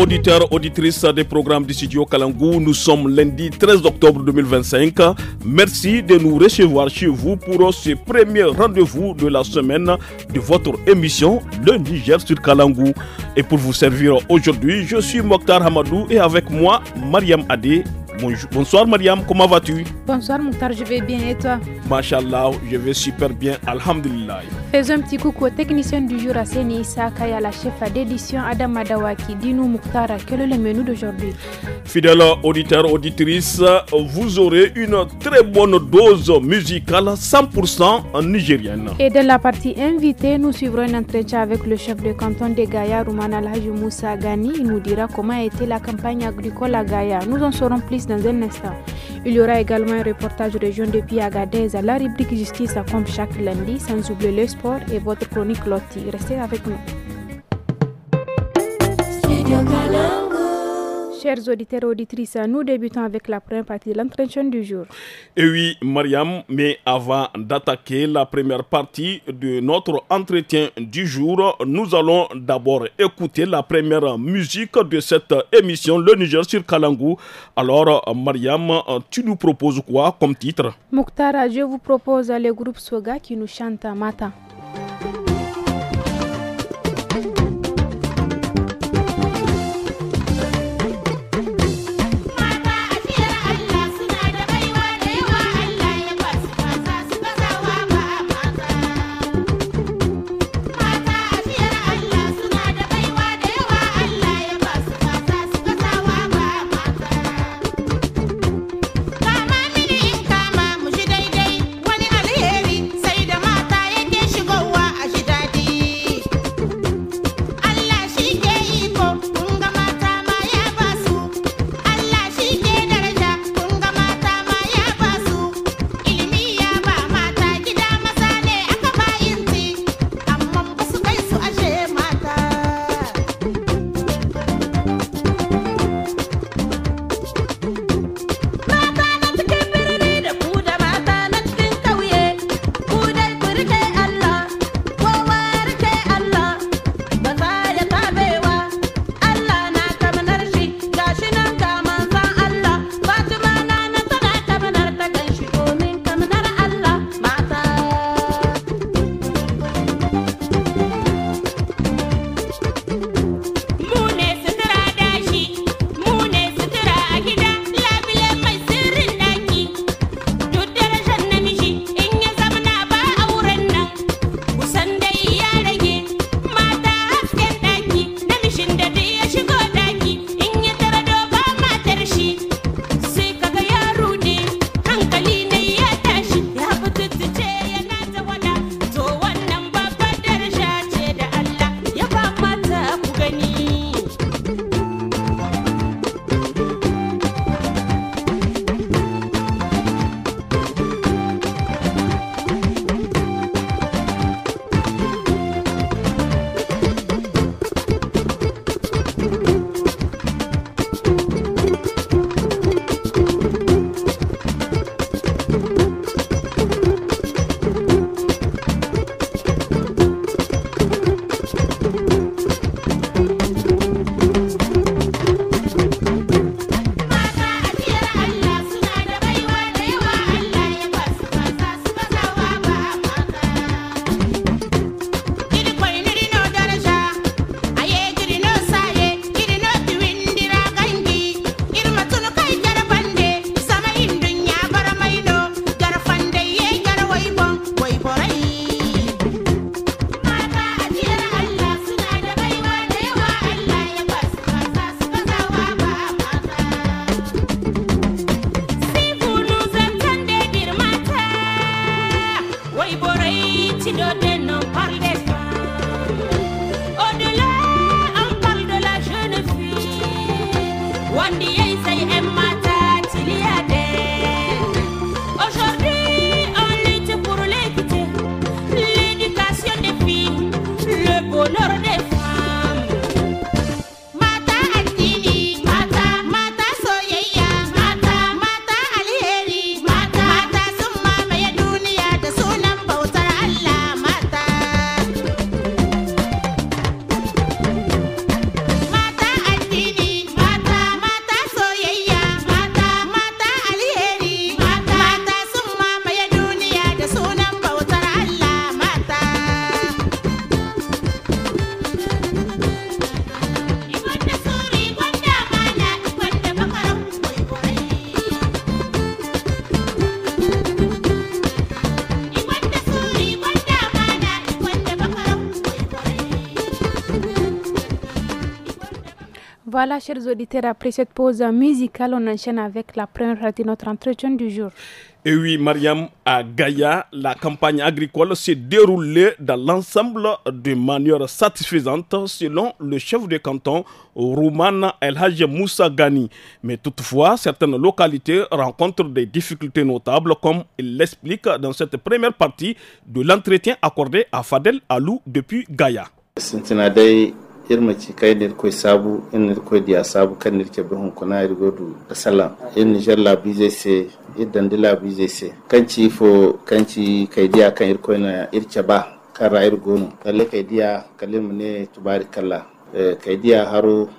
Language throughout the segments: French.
auditeurs, auditrices des programmes du studio Kalangou, nous sommes lundi 13 octobre 2025. Merci de nous recevoir chez vous pour ce premier rendez-vous de la semaine de votre émission Le Niger sur Kalangou. Et pour vous servir aujourd'hui, je suis Mokhtar Hamadou et avec moi, Mariam Adé. Bonsoir Mariam, comment vas-tu? Bonsoir Mokhtar, je vais bien et toi? Machallah, je vais super bien, alhamdulillah. Faisons un petit coucou au technicien du jour à Seni Issa Kaya, la chef d'édition Adam Madawaki. Dis-nous Mokhtar, quel est le menu d'aujourd'hui? Fidèles auditeurs, auditrices, vous aurez une très bonne dose musicale 100% nigérienne. Et dans la partie invitée, nous suivrons un entretien avec le chef de canton de Gaïa, Roumana Alhaji Moussa Gani. Il nous dira comment a été la campagne agricole à Gaïa. Nous en saurons plus dans un instant. Il y aura également un reportage région depuis Agadez à la rubrique justice comme chaque lundi, sans oublier le sport et votre chronique Loti. Restez avec nous. Chers auditeurs et auditrices, nous débutons avec la première partie de l'entretien du jour. Et oui, Mariam, mais avant d'attaquer la première partie de notre entretien du jour, nous allons d'abord écouter la première musique de cette émission, Le Niger sur Kalangou. Alors, Mariam, tu nous proposes quoi comme titre? Mokhtar, je vous propose le groupe Soga qui nous chante Mata. Voilà, chers auditeurs, après cette pause musicale, on enchaîne avec la première partie de notre entretien du jour. Et oui, Mariam, à Gaïa, la campagne agricole s'est déroulée dans l'ensemble de manière satisfaisante selon le chef de canton, Rouman El Hadj Moussa Gani. Mais toutefois, certaines localités rencontrent des difficultés notables, comme il l'explique dans cette première partie de l'entretien accordé à Fadel Alou depuis Gaïa. Irmaci kai ne koy sabu in ne koy dia sabu kan ne ke behun kuna irgodu salam in Niger la bize se idan dila bize se kanci fo kanci kai dia kan irkoy na irce ba kara irgonu kalle kai dia kalim ne tubarikallah kai dia haro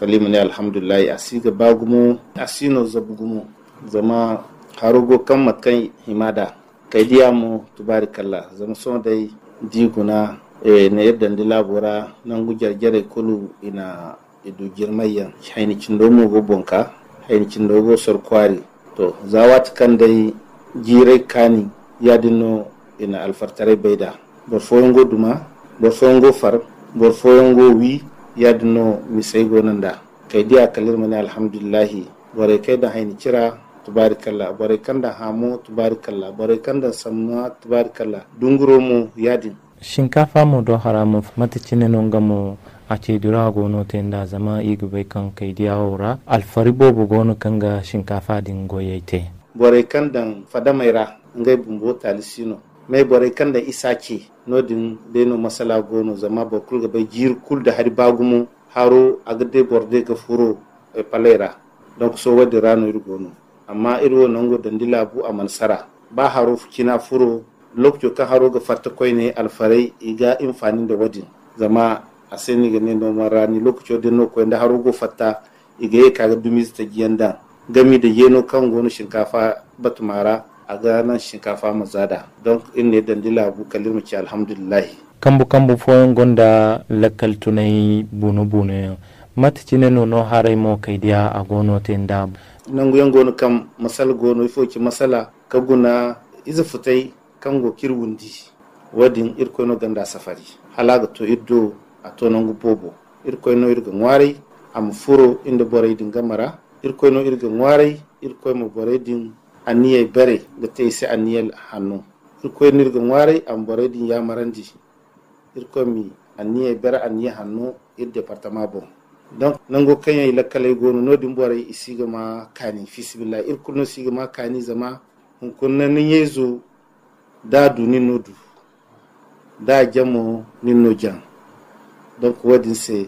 kalim ne alhamdulillah asiga bagumo asino zabugumo zama haro go kan matkan himada kai dia mu tubarikallah zama so dai diguna na yadda ndila bora nan gujar jare kulu ina idu girmayya haini cindo mu go bonka haini cindo go sorkwari to zawat kan dai jire kani yadino ina alfartare baida bor foyongo duma bor foyongo far bor foyongo wi yadino misay go nanda kai dia kalir mani alhamdulillah bore kai da haini cira tubarikallah bore kan da hamo tubarikallah bore kan da samma tubarikallah dunguro mu yadin shinkafa mu do haramu mata cine non gamo a ce dura gono ta inda zama igubai kan kai diyawora alfari bobo gono kan ga shinkafa din goyaite bore kan dan fada maira ngai bumbo talisino mai bore kan da isake nodin deno masala gono zama ba kul ga bai jir kul da hari bagumu haro agade borde ga furo e palera donc so wadi rano irgono amma irwo nango dandila bu amansara ba haro kina furo lokacin ka haro ga fatta koi ne alfarai iga infanin da wadin zama a sani ga ne noman rani lokacin da no koi da haro go fatta iga ya kaga dumis ta giyanda gami da yeno kan gonu shinkafa batumara a ganan shinkafa mazada don in ne dandila bu kalirmu ci alhamdulillah kambu foyon gonda lakal tunai bunu mata cine no harai mo kai dia a gono tenda nan guyan gono kam masal gono ifo ki masala ka guna iza futai kango kirwundi wadin irkoino ganda safari halaga to iddo a to nangu bobo irkoino irga ngwari am furo inda boray din gamara irkoino irga ngwari irkoimo boray din aniye bare ga tayse aniyel hanno irkoino irga ngwari am boray din yamarandi irkomi aniye bare aniye hanno ir département bon donc nango kanya ila kala gono no din boray isiga ma kani fisbillah irkoino siga ma kani zama hun kunna ni yezo da du nino du da jamo nino jan donc wadin se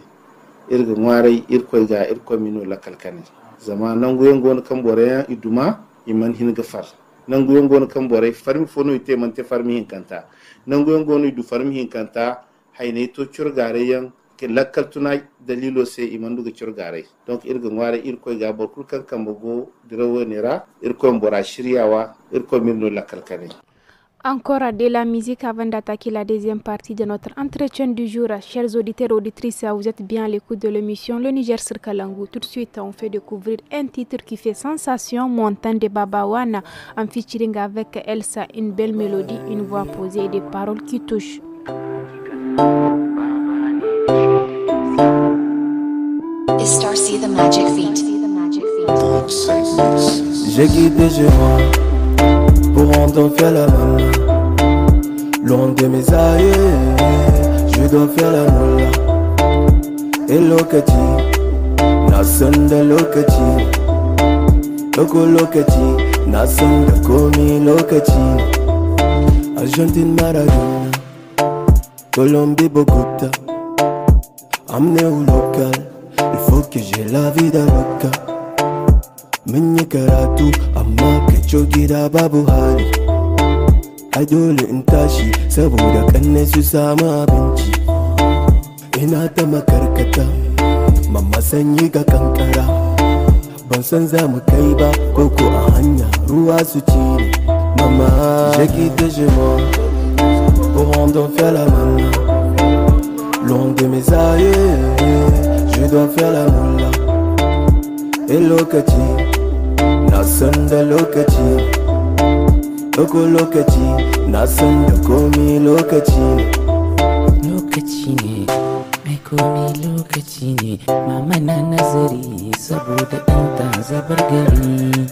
irga ngwarai irkoy ga irko mino la kalkani zama nangu yengon kan bore iduma iman hin gafar nangu yengon kan bore farmi fono ite man te farmi hin kanta nangu yengon idu farmi hin kanta hayne to curgare yan ke lakkal tuna dalilo se iman duga curgare donc irga ngwarai irkoy ga borkul kan kambo dirawo nera irko mbora shiryawa irko mino la kalkani. Encore de la musique avant d'attaquer la deuxième partie de notre entretien du jour. Chers auditeurs et auditrices, vous êtes bien à l'écoute de l'émission Le Niger sur Kalangu. Tout de suite, on fait découvrir un titre qui fait sensation, Montagne de Babawana, en featuring avec Elsa, une belle mélodie, une voix posée et des paroles qui touchent. Is Starcy the Magic Feet? J'ai guidé chez moi pour rendre fier la maman. Loin de mes aïeux, je dois faire la moula. Et lokati, nasan da lokati. Loko lokati, nasan da komi lokati. Argentine Maradona, Colombie Bogota. Amené au local, il faut que j'ai la vie d'un local. Minye karatu amma ka gida babu hali. Ai dole in tashi saboda kanne su samu abinci. Ina ta makarkata mamma sanyi ga kankara. Ban san za mu kai ba koko a hanya ruwa su ci ne. Maman, j'ai quitté chez moi pour rendre fier la maman. Loin de mes aïeux, je dois faire la moula. Et lokati, nasan da lokaci. Loko lokaci, nasan da komi lokaci. Lokaci ne ai komai lokaci ne. Mama na nazari saboda ɗanta zabar gari.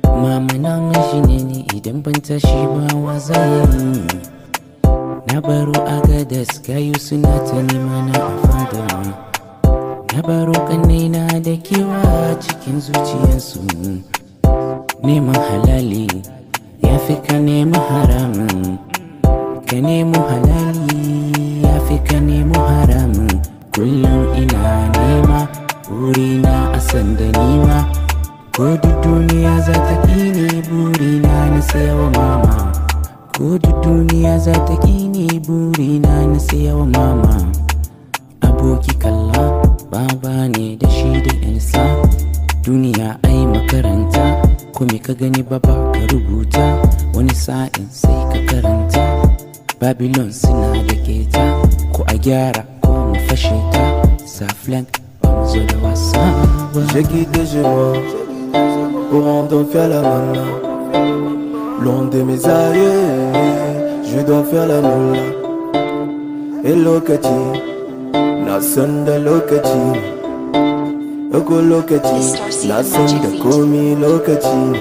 Mama na mashi ne idan ban tashi ba wa zai. Na baro Agadas gayu suna ta nema na a fada. Na baro ƙannaina da kewa cikin zuciyarsu. Neman halali ya fi ka nemi haramun. Ka nemo halali ya fi ka nemo haramun. Kullum ina nema burina a sanda nima. Ko duk duniya za ta ƙini burina na sayawa mama. Ko duk duniya za ta ƙini burina na sayawa mama. Aboki kalla baba ne da shi da Elsa. Duniya ai makaranta. Kome ka gani baba ka rubuta. Wani sa'in sai ka karanta. Babylon suna da keta. Ko a gyara ko mu fashe ta. Saflen ba mu zo da wasa ba. J'ai quitté chez moi pour en faire la malle. Loin de mes aïeux, je dois faire la moula. Et lokaci, na san da lokaci. Eko lokaci, na san da komi lokaci.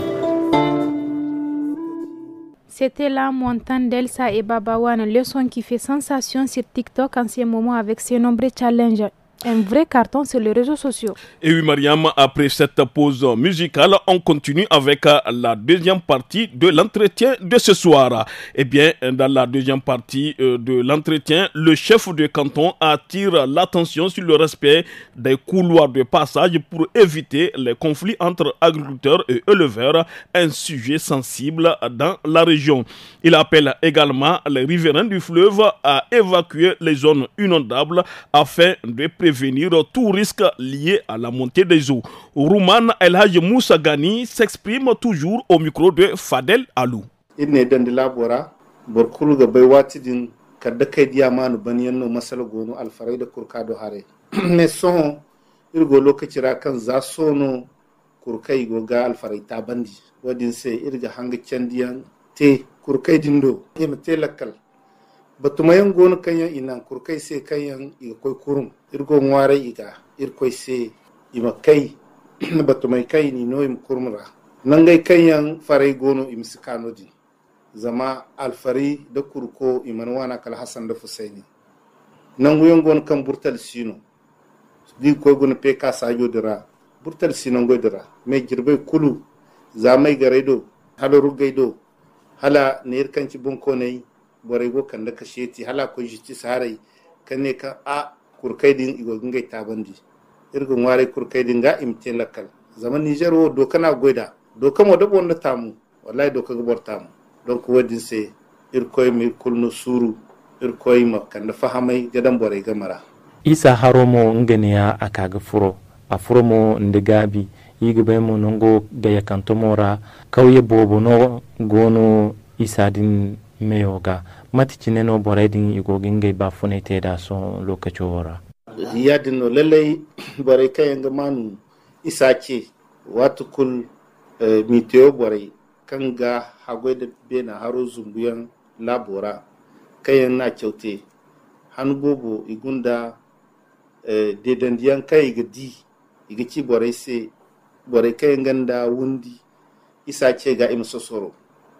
C'était la montagne d'Elsa et Babawan, le son qui fait sensation sur TikTok en ce moment avec ses nombreux challenges. Un vrai carton sur les réseaux sociaux. Et oui, Mariam, après cette pause musicale, on continue avec la deuxième partie de l'entretien de ce soir. Eh bien, dans la deuxième partie de l'entretien, le chef de canton attire l'attention sur le respect des couloirs de passage pour éviter les conflits entre agriculteurs et éleveurs, un sujet sensible dans la région. Il appelle également les riverains du fleuve à évacuer les zones inondables afin de prévenir tout risque lié à la montée des eaux. Rouman El Hadj Moussa Gani s'exprime toujours au micro de Fadel Alou. Ine dandi labora borkulu ga bai wati din kadda kai diya manu baniyan no masala gono alfarai da kurka do hare ne son irgo lokaci ra kan za sono kurkai go ga alfarai ta bandi wadin sai irga hanga candiyan te kurkai dindo im te lakal batumayan gono kanyan inan kurkai sai kanyan iga koi kurum irgo ngware iga irkoi sai ima kai batumai kai ni no im kurmura nangai kanyan farai gono im sikano di zama alfari da kurko iman wana kala hasan da fusaini nanguyon gono kan burtal sino di ko gono pe ka sajo dira burtal sino go dira me girbe kulu zamai garedo hala rugaido hala ne irkanci bunko nei bore go kan da kasheti hala ko jici sarai kanne ka a kurkai din igo ngai tabandi irgun ware kurkai din ga imte lakal zaman Niger wo do kana goida do kamo da bonda tamu wallahi do ka gobor tamu donc wadin se irkoy mi kulno suru irkoy ma kan da fahamai gadan bore gamara isa haromo ngeniya akaga furo a furomo ndigabi yigbe mo nongo gaya kantomora kawye bobo no gono isa din meyoga mati cineno boraydin igogin gay ba funete da son lokaci wora yadin no lallai boray kayan ga manu isa ce watu kul miteo boray kan ga hagwai da bena haro zumbuyan labora kayan na kyaute hannu bobo igunda dedandiyan kai ga di iga ci boray se boray kayan ganda wundi isa ce ga imsosoro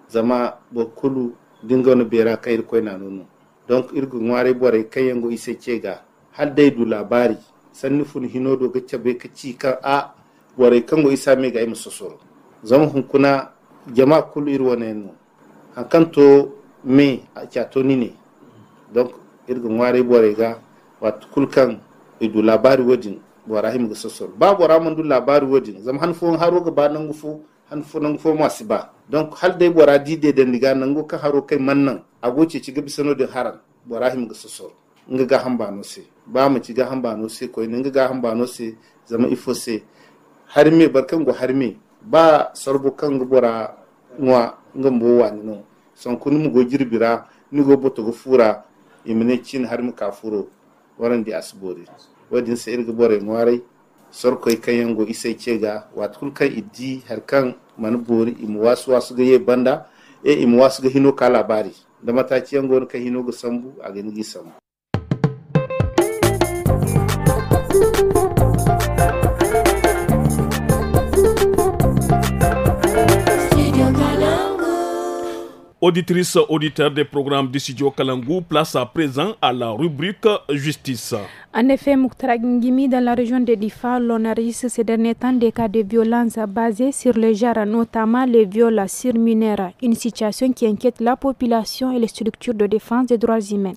zama bokulu dinga wani bera kai irkoi na nono donc irgun ware bore kai yango ise cega har dai du labari sanni fun hinodo ga cabe ka ci ka a bore kango isa me ga imso sosoro zama hun kuna jama kulu irwane no hankanto me a chato nine donc irgun ware bore ga wat kulkan du labari wodin bora him ga sosoro ba bora man du labari wodin zama han fon haro ga ba nan gufu han funan fo masu ba donc hal dai bora dide da ndiga nango ka haro kai mannan agoce ci gabi sano da haran bora him ga sosor nga ga hamba no se ba mu ci ga hamba no se ko nga ga hamba no se zama ifo se har me barkan go har me ba sarbo kan go bora nwa nga mbo wani no son kun mu go jirbira ni go boto go fura imene cin har mu ka furo waran di asbori wadin se irga bore ngwarai sorkoy kayango isai cega watkul kan iddi har kan man bori imu wasu ga ye banda imu wasu ga hino ka labari da mataci yango ka hino ga sambu a gani gi sambu Auditrices, auditeurs des programmes du studio Kalangou, place à présent à la rubrique Justice. En effet, Moukhtara Ngimi, dans la région de Difa, l'on enregistre ces derniers temps des cas de violence basés sur le genre, notamment les viols sur mineurs, une situation qui inquiète la population et les structures de défense des droits humains.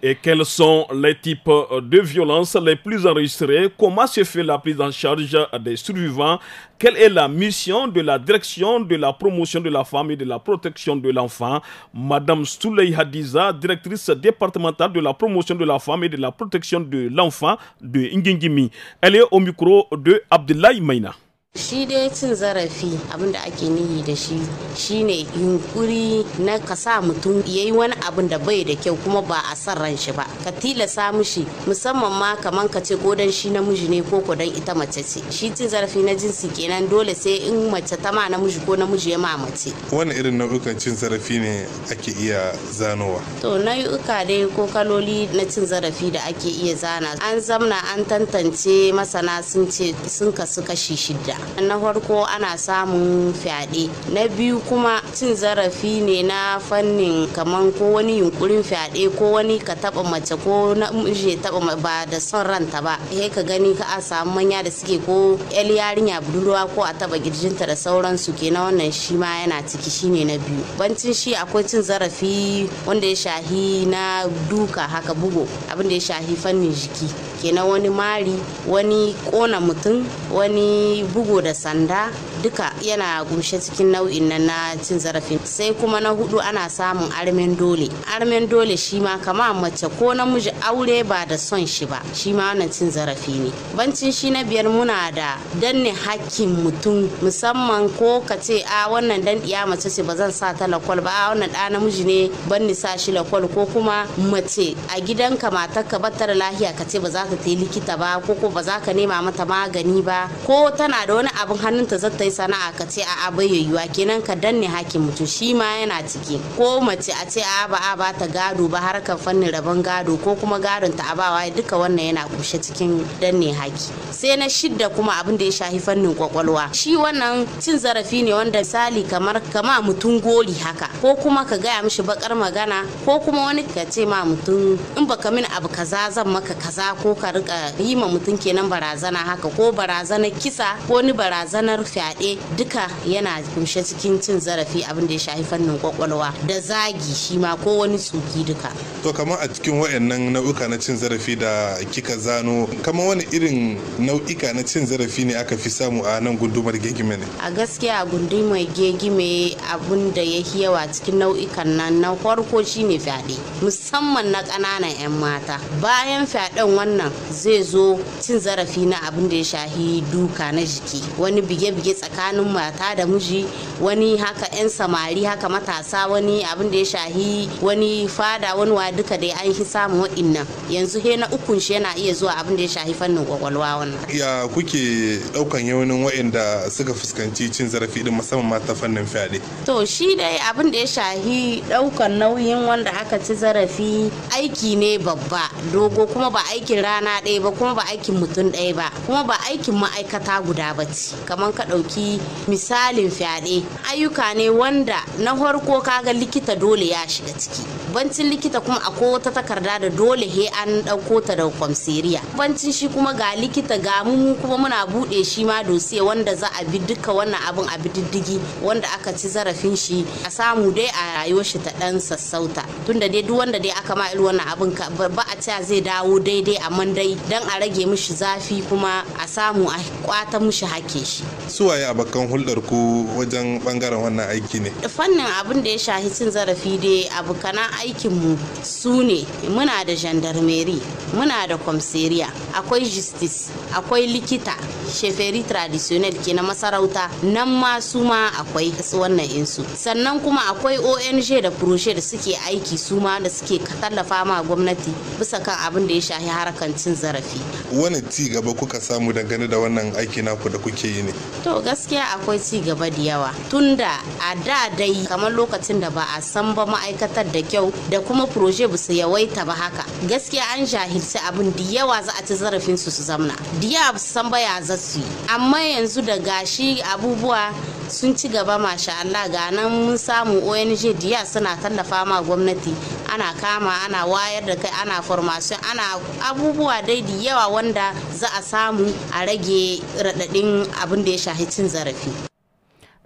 Et quels sont les types de violences les plus enregistrés? Comment se fait la prise en charge des survivants? Quelle est la mission de la direction de la promotion de la femme et de la protection de l'enfant? Madame Souley Hadiza, directrice départementale de la promotion de la femme et de la protection de l'enfant de Ngingimi. Elle est au micro de Abdoulaye Maina. Shi dai cin zarafi abinda ake nihi da shi shine yunkuri na ka sa mutum yayi wani abin da bai da kyau kuma ba a san ran shi ba ka tilasa mishi musamman ma kaman ka ce ko dan shi namiji ne ko dan ita mace ce shi cin zarafi na jinsi kenan dole sai in mace ta ma namiji ko namiji ya ma mace. Wani irin nau'ukan cin zarafi ne ake iya zanowa? To nau'uka dai ko kaloli na cin zarafi da ake iya zana an zamna an tantance masana sun ce sun kasu kashi 6. Na farko ana samun fyaɗe, na biyu kuma cin zarafi ne na fannin kaman ko wani yunkurin fyaɗe ko wani ka taba mace ko namiji taba ba da son ranta ba sai ka gani ka a samu manya da suke ko yar yarinya budurwa ko a taba girjinta da sauransu kenan wannan shi ma yana ciki shine na biyu. Bancin shi akwai cin zarafi wanda ya shahi na duka haka bugo abin da ya shahi fannin jiki kenan wani mari wani kona mutum wani bugu da sanda duka yana gumshe cikin nau'in nan na cin zarafin. Sai kuma na hudu ana samun armen dole shi ma kama mace ko namiji aure ba da son shi ba shi ma wannan cin zarafi ne. Bancin shi na biyar muna da danne hakkin mutum musamman ko ka ce a wannan dan iya mace ce ba zan sa ta lakwal ba a wannan da namiji ne ban ni sa shi lakwal ko kuma mace a gidanka matarka ba ta da lahiya ka ce ba za ka yi likita ba ko ba za ka nema mata magani ba ko tana da wani abin hannunta zata yi sana'a ka ce a'a bai yiwuwa kenan ka danne hakkin mutum shi ma yana ciki. Ko mace a ce a ba ta gado ba harkar fannin rabon gado ko kuma gadon ta abawa duka wannan yana kushe cikin danne haki. Sai na 6 kuma abin da ya shafi fannin kwakwalwa shi wannan cin zarafi ne wanda misali kamar kama mutum goli haka ko kuma ka gaya mishi bakar magana ko kuma wani ka ce ma mutum in baka min abu kaza zan maka kaza ko ka rika yi ma mutum kenan barazana haka ko barazanar kisa ko ni barazanar fyaɗe duka yana kunshe cikin cin zarafi abin da ya shafi fannin kwakwalwa da zagi shi ma ko wani tsuki duka. To kamar a cikin wayannan nau'uka na cin zarafi da kika zano kamar wani irin nau'ika na cin zarafi ne aka fi samu a nan gundumar Gegime ne? A gaskiya a gundumar Gegime abin da ya yawa cikin nau'ikan nan na farko shine fyaɗe musamman na ƙananan 'yan mata. Bayan fyaɗen wannan zai zo cin zarafi na abin da ya shahi duka na jiki wani bige-bige tsakanin mata da miji wani haka 'yan samari haka matasa wani abin da ya shahi wani fada wani wa duka dai an yi samun waɗannan yanzu he na ukun shi yana iya zuwa abin da ya shahi fannin kwakwalwa wannan. Ya kuke ɗaukan yawanin waɗanda suka fuskanci cin zarafi din musamman mata fannin fyaɗe? To shi dai abin da ya shahi ɗaukan nauyin wanda aka ci zarafi aiki ne babba dogo kuma ba aikin rana ɗaya ba kuma ba aikin mutum ɗaya ba kuma ba aikin ma'aikata guda ba ce. Kamar ka ɗauki misalin fyaɗe ayyuka ne wanda na farko kaga likita dole ya shiga ciki bancin likita kuma akwai wata takarda da dole he an ɗauko ta da kwamseriya bancin shi kuma ga likita ga mu kuma muna buɗe shi ma dosiye wanda za a bi duka wannan abin a bi diddigi wanda aka ci zarafin shi a samu dai a rayuwar shi ta ɗan sassauta tunda dai duk wanda dai aka ma irin wannan abin ba a cewa zai dawo daidai amma dai dan a rage mishi zafi kuma a samu a kwata mishi hake shi. Suwaye abokan hulɗar ku wajen bangaren wannan aiki ne? Fannin abin da ya shahi cin zarafi dai abokanan aikinmu su ne muna da gendarmerie muna da kwamseriya akwai justice akwai likita sheferi traditional ke na masarauta nan ma su ma akwai wannan insu. Sannan kuma akwai ONG da proje da suke aiki su ma da suke tallafa ma gwamnati bisa kan abin da ya shafi harkan cin zarafi. Wani ci gaba kuka samu dangane da wannan aiki naku da kuke yi ne? To gaskiya akwai ci gaba da yawa tunda a da dai kamar lokacin da ba a san ba ma'aikatar da kyau da kuma proje ba su yawaita ba haka gaskiya an jahilci abin da yawa za a ci zarafin su zamna da yawa ba su san ba ya za su yi, amma yanzu da gashi abubuwa sun ci gaba masha Allah ga nan mun samu ONG diya suna tallafa ma gwamnati ana kama ana wayar da kai ana formation ana abubuwa dai da yawa wanda za a samu a rage radadin abin da ya shahi cin zarafi.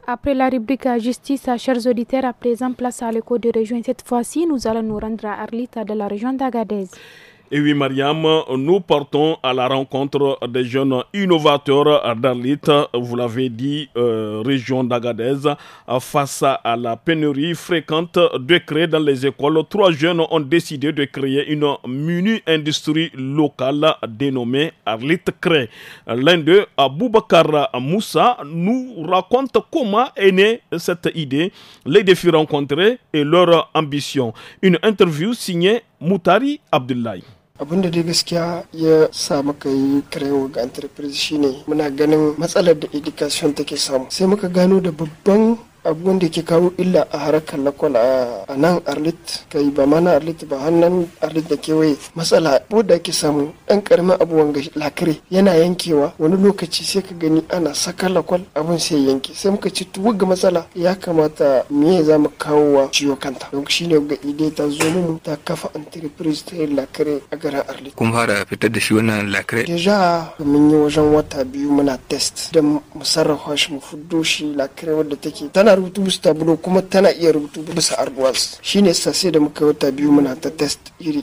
Après la rubrique justice, chers auditeurs, à présent place à l'écho de région. Cette fois-ci, nous allons nous rendre à Arlita de la région d'Agadez. Et oui, Mariam, nous partons à la rencontre des jeunes innovateurs d'Arlit, vous l'avez dit, région d'Agadez. Face à la pénurie fréquente de créer dans les écoles, 3 jeunes ont décidé de créer une mini-industrie locale dénommée Arlit Cré. L'un d'eux, Aboubakar Moussa, nous raconte comment est née cette idée, les défis rencontrés et leur ambition. Une interview signée Moutari Abdullahi. Abinda dai gaskiya ya sa muka yi kirewa ga enterprise shine muna ganin matsalar da education take samu, sai muka gano da babban abubuwan da ke kawo illa a harkar lakwal a nan Arlit, kai ba mana Arlit ba hannun Arlit da kewaye. Matsala ko da ke samu ɗan ƙaramin abubuwan ga lakire yana yankewa, wani lokaci sai ka gani ana saka lakwal abun sai yanke, sai muka ci tuwo ga matsala ya kamata me za mu kawo wa ciwo kanta, don shi ne ga ide ta zo mu ta kafa enterprise ta yin lakire a garin Arlit. Kun fara fitar da shi wannan lakire? Deja mun yi wajen wata 2 muna test da mu sarrafa shi mu fuddo shi lakire wadda take tana rubutu bisa tabulo kuma tana iya rubutu bisa arduwas. Shine sai da muka wata 2 muna ta test iri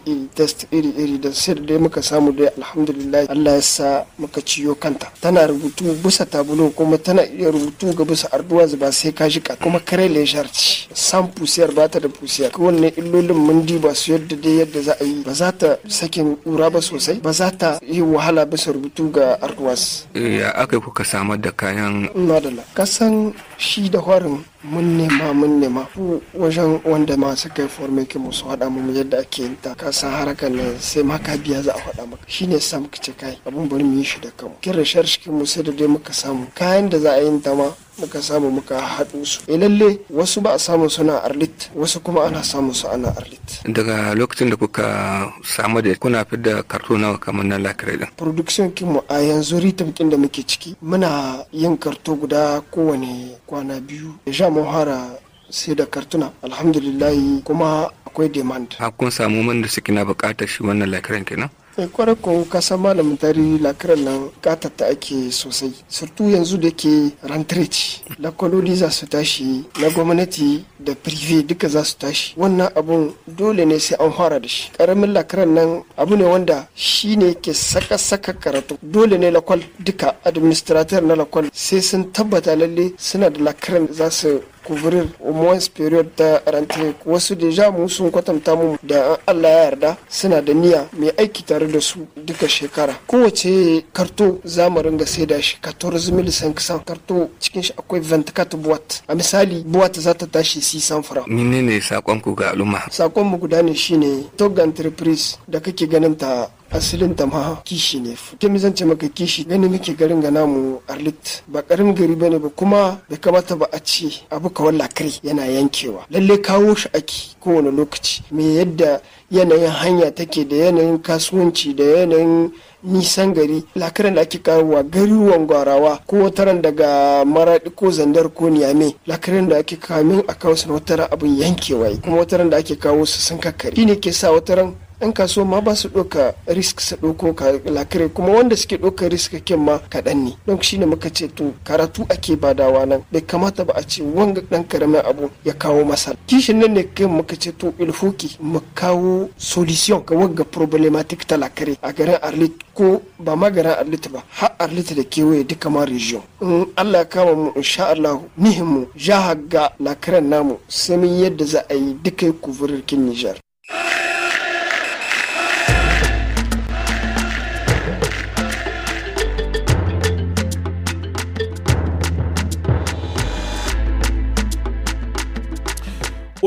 da sai da muka samu dai alhamdulillah Allah ya sa muka ciyo kanta. Tana rubutu bisa tabulo kuma tana iya rubutu ga bisa arduwas ba sai ka jika, kuma kare lejar ci san pusiyar ba ta da pusiyar. Wannan illolin mun diba su yadda za a yi, ba za ta sakin kura ba sosai, ba za ta yi wahala bisa rubutu ga arduwas. Ya aka kuka samar da kayan? Madalla kasan shi da harin mun nema wajen wanda masu kai forme ke musu haɗa mu yadda ake yin ta. Ka san harakan nan sai ma ka biya za a faɗa maka, shine sa muka ce kai abun bari mu yi shi da kanmu. Kin research mu sai da dai muka samu kayan da za a yin ta ma muka samu muka haɗu su. Lalle wasu ba a samu suna Arlit, wasu kuma ana samu su ana Arlit. Daga lokacin da kuka samu da kuna fi da karto nawa kamar na lakire din? Production kinmu a yanzu ritam kin da muke ciki muna yin karto guda kowane kwana 2. Deja mun fara sai da kartuna alhamdulillahi, kuma akwai demand. Kun samu man da suke na bukatar shi wannan lakiren kenan? Kwarai ko ka san malamin tarihi lakiran nan katatta ake sosai, surtu yanzu da ke rantreci lakwaloli za su tashi na gwamnati da prive duka za su tashi. Wannan abun dole ne sai an fara da shi. Karamin lakiran nan abu ne wanda shi ne ke saka karatu. Dole ne lakwal duka administrator na lakwal sai sun tabbata lalle suna da lakiran za su couvrir au moins period ta rentrée. Wasu deja mu sun kwatanta mu da Allah ya yarda suna da niyya mai aiki tare da su duka shekara. Kowace karto za mu ringa saida shi 14,500 karto, cikin shi akwai 24 buwat. A misali buwat za ta tashi 600 francs. Menene sakon ku ga al'umma? Sakon mu guda ne shine Tog Enterprise da kake ganin ta asalin ta ma kishi ne. Ke zan ce maka kishi gani muke garin ga namu Arlit ba karamin gari bane ba, kuma bai kamata ba a ce abu kawai lakire yana yankewa. Lalle kawo shi ake kowane lokaci, me yadda yanayin hanya take da yanayin kasuwanci da yanayin nisan gari. Lakiran da ake kawowa garuruwan gwarawa ko wataran daga Maradi ko Zandar ko Niyame, lakiran da ake kawo a kawo su wataran abin yankewa, kuma wataran da ake kawo su sun kakkare. Shine ke sa wataran ɗan kasuwa ma ba su ɗauka risk su ɗauko lakire, kuma wanda suke ɗauka risk kin ma kaɗan ne. Don shi ne muka ce to karatu ake badawa nan, bai kamata ba a ce wanga ɗan karamin abu ya kawo masa. Kishin nan ne kai muka ce to ilfoki mu kawo solution ga wanga problematic ta lakire a garin Arlit, ko ba ma garin Arlit ba har Arlit da kewaye duka ma region. In Allah ya kama mu insha Allah nihin mu jaha ga lakiren namu sai mun yadda za a yi duka kuvurir kin Niger.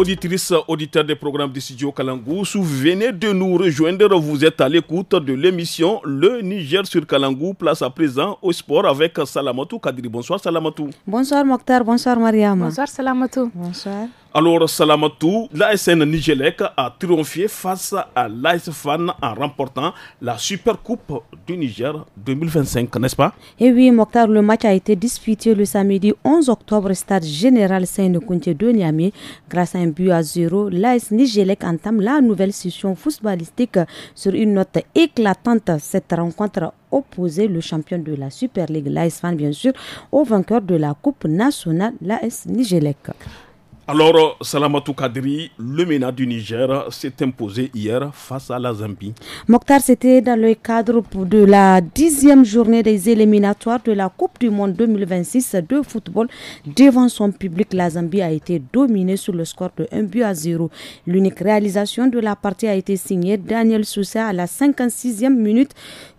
Auditrices, auditeurs des programmes du studio Kalangou, si vous venez de nous rejoindre, vous êtes à l'écoute de l'émission Le Niger sur Kalangou. Place à présent au sport avec Salamatou Kadri. Bonsoir Salamatou. Bonsoir Mokhtar, bonsoir Mariam. Bonsoir Salamatou. Bonsoir. Alors Salamatou, l'ASN Nigelec a triomphé face à l'AS Fan en remportant la Super Coupe du Niger 2025, n'est-ce pas? Et oui Mokhtar, le match a été disputé le samedi 11 octobre stade général Saint-Nkounté de Niamey. Grâce à un but à 0, l'AS Nigelec entame la nouvelle session footballistique sur une note éclatante. Cette rencontre opposait le champion de la Super League, l'AS Fan bien sûr, au vainqueur de la Coupe nationale, l'AS Nigelec. Alors, Salamatou Kadri, le MENA du Niger s'est imposé hier face à la Zambie. Mokhtar, c'était dans le cadre de la 10e journée des éliminatoires de la Coupe du Monde 2026 de football. Devant son public, la Zambie a été dominée sur le score de 1-0. L'unique réalisation de la partie a été signée Daniel Sousa à la 56e minute,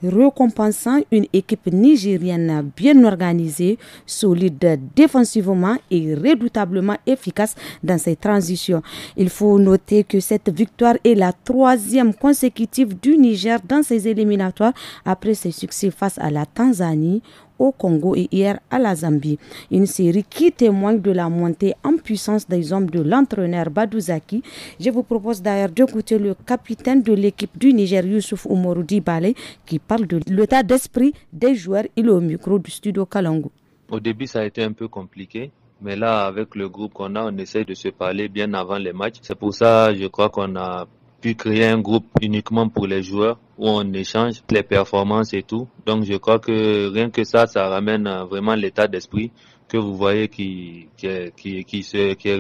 récompensant une équipe nigérienne bien organisée, solide défensivement et redoutablement efficace dans ses transitions. Il faut noter que cette victoire est la 3e consécutive du Niger dans ses éliminatoires après ses succès face à la Tanzanie, au Congo et hier à la Zambie. Une série qui témoigne de la montée en puissance des hommes de l'entraîneur Badou Zaki. Je vous propose d'ailleurs d'écouter le capitaine de l'équipe du Niger, Youssouf Oumarou Dibale, qui parle de l'état d'esprit des joueurs. Il est au micro du studio Kalangu. Au début, ça a été un peu compliqué. Mais là, avec le groupe qu'on a, on essaie de se parler bien avant les matchs. C'est pour ça, je crois qu'on a pu créer un groupe uniquement pour les joueurs où on échange les performances et tout. Donc, je crois que rien que ça ramène vraiment l'état d'esprit que vous voyez qui est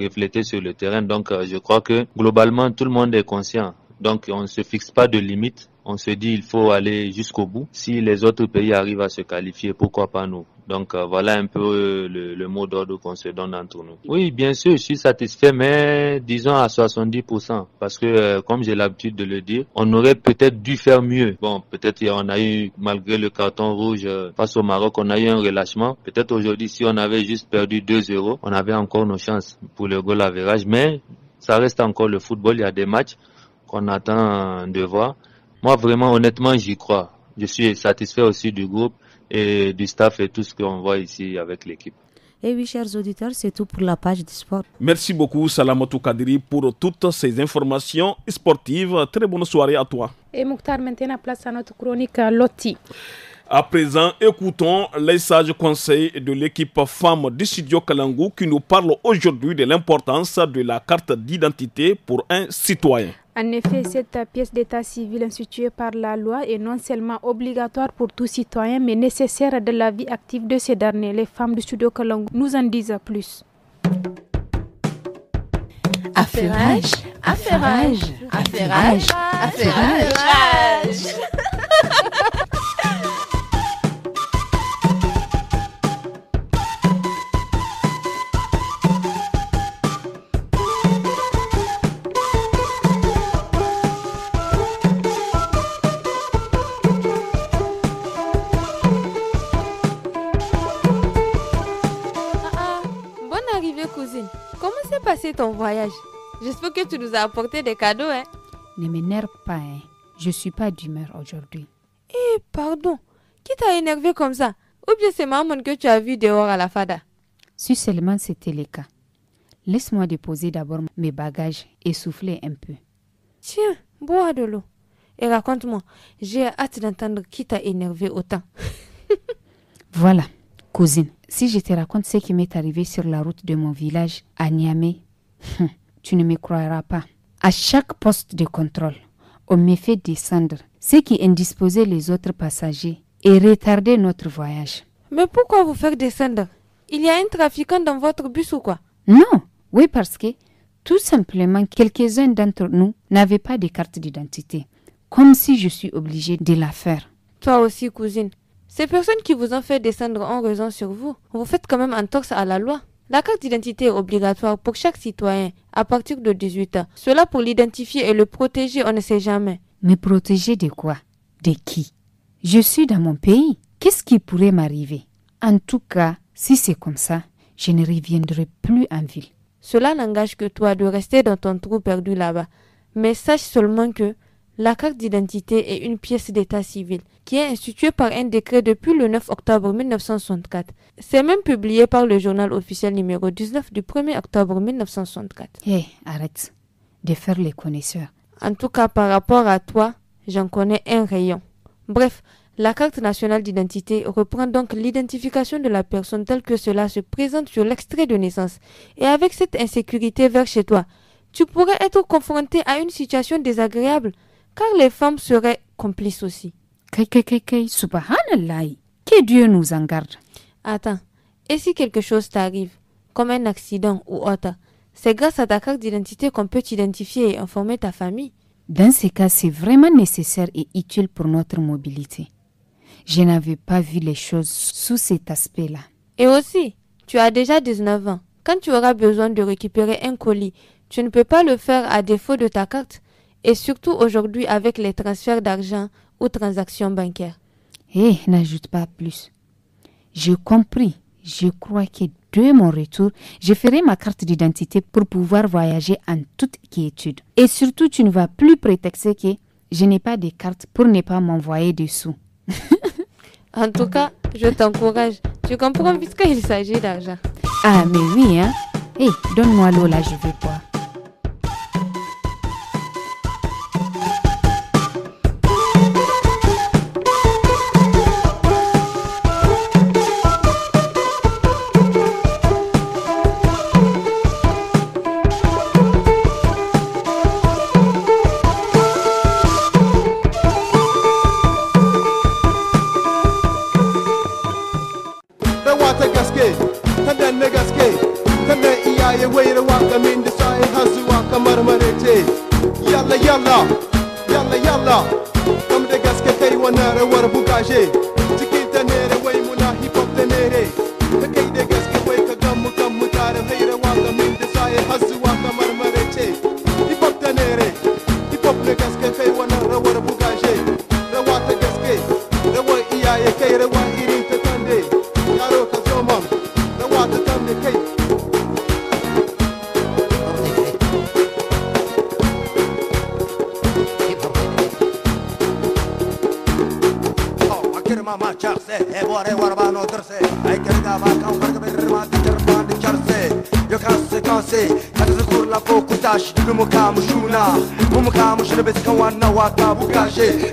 reflété sur le terrain. Donc, je crois que globalement, tout le monde est conscient. Donc, on ne se fixe pas de limites. On se dit il faut aller jusqu'au bout. Si les autres pays arrivent à se qualifier, pourquoi pas nous? Donc voilà un peu le mot d'ordre qu'on se donne entre nous. Oui, bien sûr, je suis satisfait, mais disons à 70%. Parce que, comme j'ai l'habitude de le dire, on aurait peut-être dû faire mieux. Bon, peut-être on a eu, malgré le carton rouge face au Maroc, on a eu un relâchement. Peut-être aujourd'hui, si on avait juste perdu 2-0, on avait encore nos chances pour le goal average. Mais ça reste encore le football, il y a des matchs qu'on attend de voir. Moi, vraiment, honnêtement, j'y crois. Je suis satisfait aussi du groupe et du staff et tout ce qu'on voit ici avec l'équipe. Et oui, chers auditeurs, c'est tout pour la page du sport. Merci beaucoup, Salamatou Kadri, pour toutes ces informations sportives. Très bonne soirée à toi. Et Mokhtar, maintenant, place à notre chronique Loti. À présent, écoutons les sages conseils de l'équipe femme du studio Kalangu qui nous parle aujourd'hui de l'importance de la carte d'identité pour un citoyen. En effet, cette pièce d'état civil instituée par la loi est non seulement obligatoire pour tout citoyen, mais nécessaire de la vie active de ces derniers. Les femmes du studio Kalangu nous en disent plus. Affairage, affairage, affairage, affairage. Cousine, comment s'est passé ton voyage? J'espère que tu nous as apporté des cadeaux, hein? Ne m'énerve pas, hein. Je suis pas d'humeur aujourd'hui. Eh, pardon. Qui t'a énervé comme ça? Ou bien c'est maman que tu as vu dehors à la fada? Si seulement c'était le cas. Laisse-moi déposer d'abord mes bagages et souffler un peu. Tiens, bois de l'eau. Et raconte-moi, j'ai hâte d'entendre qui t'a énervé autant. Voilà, cousine. Si je te raconte ce qui m'est arrivé sur la route de mon village à Niamey, tu ne me croiras pas. À chaque poste de contrôle, on me fait descendre, ce qui indisposait les autres passagers et retardait notre voyage. Mais pourquoi vous faire descendre? Il y a un trafiquant dans votre bus ou quoi? Non, oui, parce que tout simplement quelques-uns d'entre nous n'avaient pas de carte d'identité, comme si je suis obligée de la faire. Toi aussi, cousine. Ces personnes qui vous ont fait descendre ont raison sur vous. Vous faites quand même entorse à la loi. La carte d'identité est obligatoire pour chaque citoyen à partir de 18 ans. Cela pour l'identifier et le protéger, on ne sait jamais. Me protéger de quoi? De qui? Je suis dans mon pays. Qu'est-ce qui pourrait m'arriver? En tout cas, si c'est comme ça, je ne reviendrai plus en ville. Cela n'engage que toi de rester dans ton trou perdu là-bas. Mais sache seulement que la carte d'identité est une pièce d'état civil qui est instituée par un décret depuis le 9 octobre 1964. C'est même publié par le journal officiel numéro 19 du 1er octobre 1964. Arrête de faire les connaisseurs. En tout cas, par rapport à toi, j'en connais un rayon. Bref, la carte nationale d'identité reprend donc l'identification de la personne telle que cela se présente sur l'extrait de naissance. Et avec cette insécurité vers chez toi, tu pourrais être confronté à une situation désagréable, car les femmes seraient complices aussi. Subhanallah, que Dieu nous en garde. Attends, et si quelque chose t'arrive, comme un accident ou autre, c'est grâce à ta carte d'identité qu'on peut t'identifier et informer ta famille. Dans ces cas, c'est vraiment nécessaire et utile pour notre mobilité. Je n'avais pas vu les choses sous cet aspect-là. Et aussi, tu as déjà 19 ans. Quand tu auras besoin de récupérer un colis, tu ne peux pas le faire à défaut de ta carte. Et surtout aujourd'hui avec les transferts d'argent ou transactions bancaires. N'ajoute pas plus. J'ai compris. Je crois que de mon retour, je ferai ma carte d'identité pour pouvoir voyager en toute quiétude. Et surtout, tu ne vas plus prétexter que je n'ai pas de carte pour ne pas m'envoyer des sous. En tout cas, je t'encourage. Tu comprends puisqu'il s'agit d'argent. Ah, mais oui, hein. Donne-moi l'eau là, je vais boire.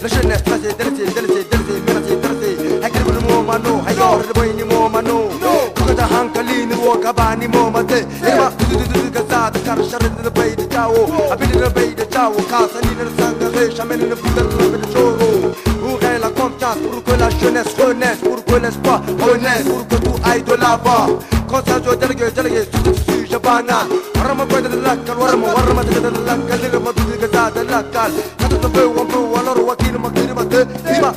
La jeunesse tracée, délaissée, menacée, avec le mot mano, ailleurs le boy ni mot mano. Quand t'as hankali ni wakabani mot mate, et ma du gaza de car charre de bay de chao, habite de bay de chao, casa ni le sang, jamais ne peut le choro. Pour la confiance, pour que la jeunesse renaisse, pour que l'espoir renaisse, pour que tout aille de l'avant. Quand ça joue délégué, Jabana, Warama Quadra Lakal, Warama de la Kalima de Gaza de Lakal, Katabu, Walor Wakil Makimate, Ima,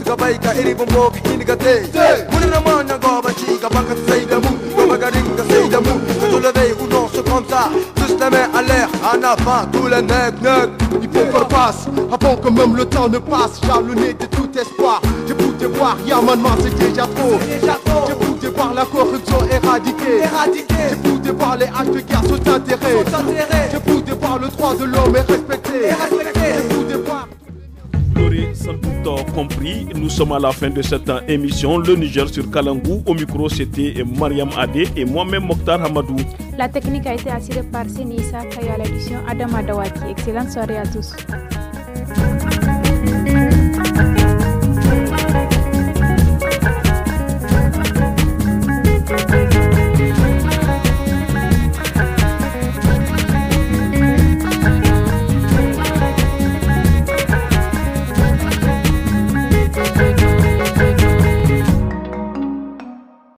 Gabaika, Eribombo, Inigate, Munamana Gobachi, Gabaka Saidamu, Gomagaringa Saidamu, tout le day où l'on se comme ça, tous les mains à l'air, en avant, tout le nec. Il faut qu'on passe, avant que même le temps ne passe, jalonné de tout espoir. Je pouvais voir, Yamanman c'est déjà trop. Je pouvais voir la corruption éradiquée. Je pouvais voir les haches de guerre sont enterrées. Je pouvais voir le droit de l'homme est respecté. Je pouvais voir... Vous l'aurez sans doute compris, nous sommes à la fin de cette émission. Le Niger sur Kalangou. Au micro, c'était Mariam Adé et moi-même Mokhtar Hamadou. La technique a été assurée par Sénissa Kaya à l'édition Adam Adawaki. Excellente soirée à tous.